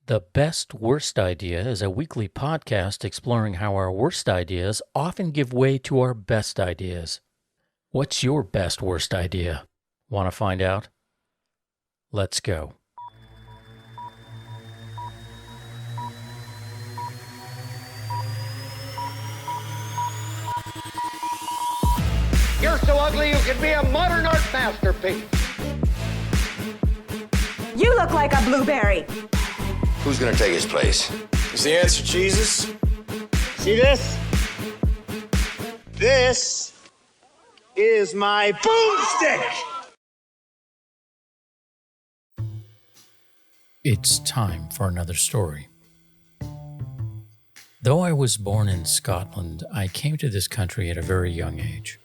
The Best Worst Idea is a weekly podcast exploring how our worst ideas often give way to our best ideas. What's your best worst idea? Want to find out? Let's go. You're so ugly you could be a modern art masterpiece. You look like a blueberry. Who's gonna take his place? Is the answer Jesus? See this? This is my boomstick! It's time for another story. Though I was born in Scotland, I came to this country at a very young age.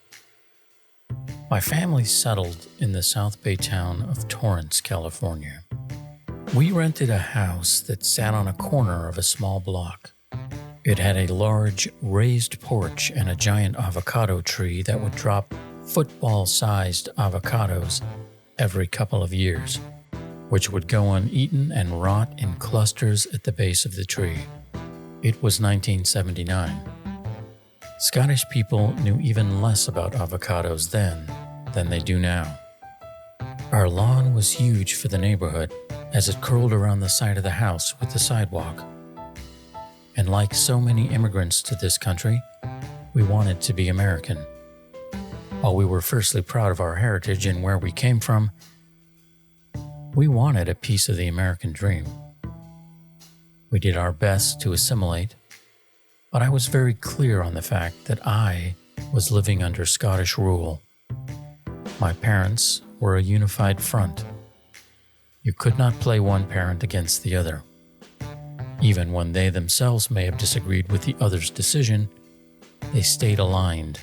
My family settled in the South Bay town of Torrance, California. We rented a house that sat on a corner of a small block. It had a large raised porch and a giant avocado tree that would drop football-sized avocados every couple of years, which would go uneaten and rot in clusters at the base of the tree. It was 1979. Scottish people knew even less about avocados then than they do now. Our lawn was huge for the neighborhood as it curled around the side of the house with the sidewalk. And like so many immigrants to this country, we wanted to be American. While we were firstly proud of our heritage and where we came from, we wanted a piece of the American dream. We did our best to assimilate, but I was very clear on the fact that I was living under Scottish rule. My parents were a unified front. You could not play one parent against the other. Even when they themselves may have disagreed with the other's decision, they stayed aligned.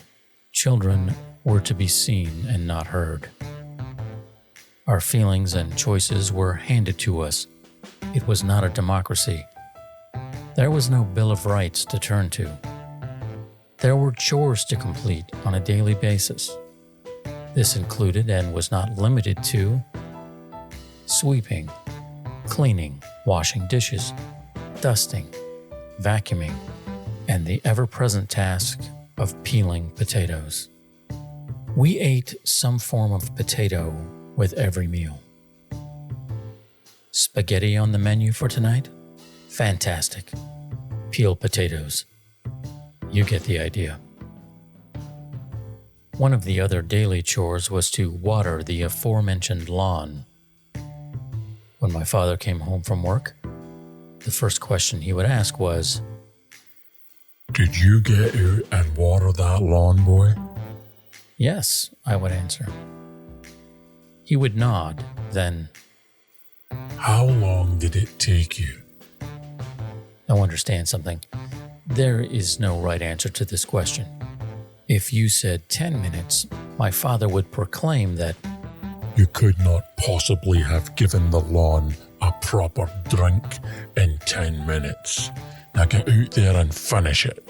Children were to be seen and not heard. Our feelings and choices were handed to us. It was not a democracy. There was no Bill of Rights to turn to. There were chores to complete on a daily basis. This included and was not limited to sweeping, cleaning, washing dishes, dusting, vacuuming, and the ever-present task of peeling potatoes. We ate some form of potato with every meal. Spaghetti on the menu for tonight? Fantastic. Peel potatoes. You get the idea. One of the other daily chores was to water the aforementioned lawn. When my father came home from work, the first question he would ask was, "Did you get out and water that lawn, boy?" "Yes," I would answer. He would nod, then, "How long did it take you?" Now understand something. There is no right answer to this question. If you said 10 minutes, my father would proclaim that "You could not possibly have given the lawn a proper drink in 10 minutes. Now get out there and finish it."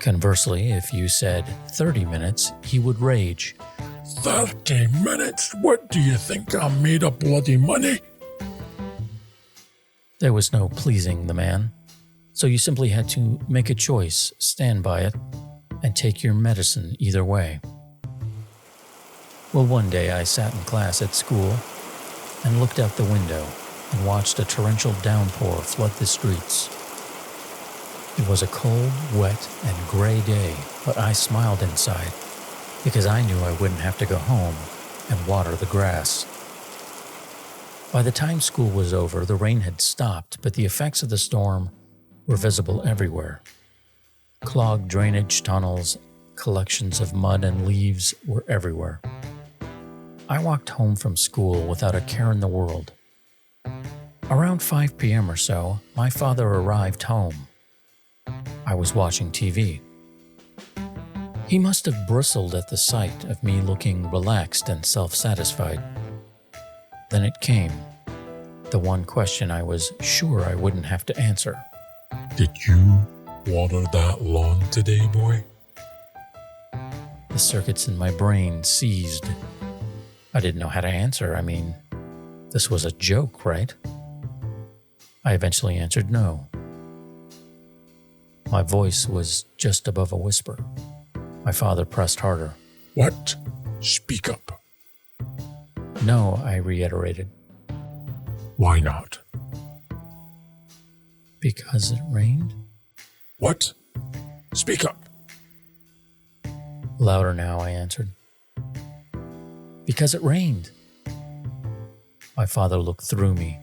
Conversely, if you said 30 minutes, he would rage. 30 minutes? What do you think I'm made of bloody money? There was no pleasing the man, so you simply had to make a choice, stand by it, and take your medicine either way. Well, one day I sat in class at school and looked out the window and watched a torrential downpour flood the streets. It was a cold, wet, and gray day, but I smiled inside because I knew I wouldn't have to go home and water the grass. By the time school was over, the rain had stopped, but the effects of the storm were visible everywhere. Clogged drainage tunnels, collections of mud and leaves were everywhere. I walked home from school without a care in the world. Around 5 p.m. or so, my father arrived home. I was watching TV. He must have bristled at the sight of me looking relaxed and self-satisfied. Then it came, the one question I was sure I wouldn't have to answer. "Did you water that lawn today, boy?" The circuits in my brain seized. I didn't know how to answer. I mean, this was a joke, right? I eventually answered no. My voice was just above a whisper. My father pressed harder. What? Speak up. No, I reiterated. Why not? Because it rained? What? Speak up. Louder now, I answered. Because it rained. My father looked through me.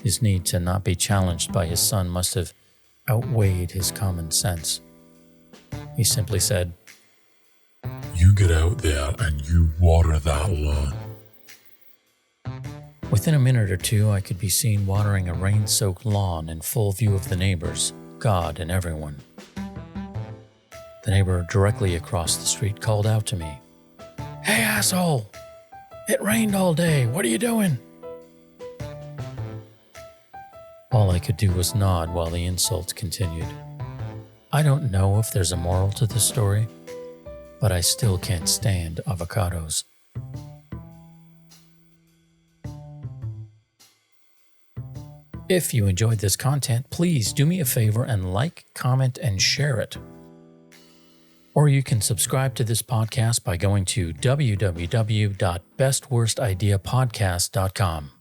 His need to not be challenged by his son must have outweighed his common sense. He simply said, You get out there and you water that lawn. Within a minute or two, I could be seen watering a rain-soaked lawn in full view of the neighbors, God, and everyone. The neighbor directly across the street called out to me, Hey, asshole! It rained all day. What are you doing? All I could do was nod while the insult continued. I don't know if there's a moral to this story, but I still can't stand avocados. If you enjoyed this content, please do me a favor and like, comment, and share it. Or you can subscribe to this podcast by going to www.bestworstideapodcast.com.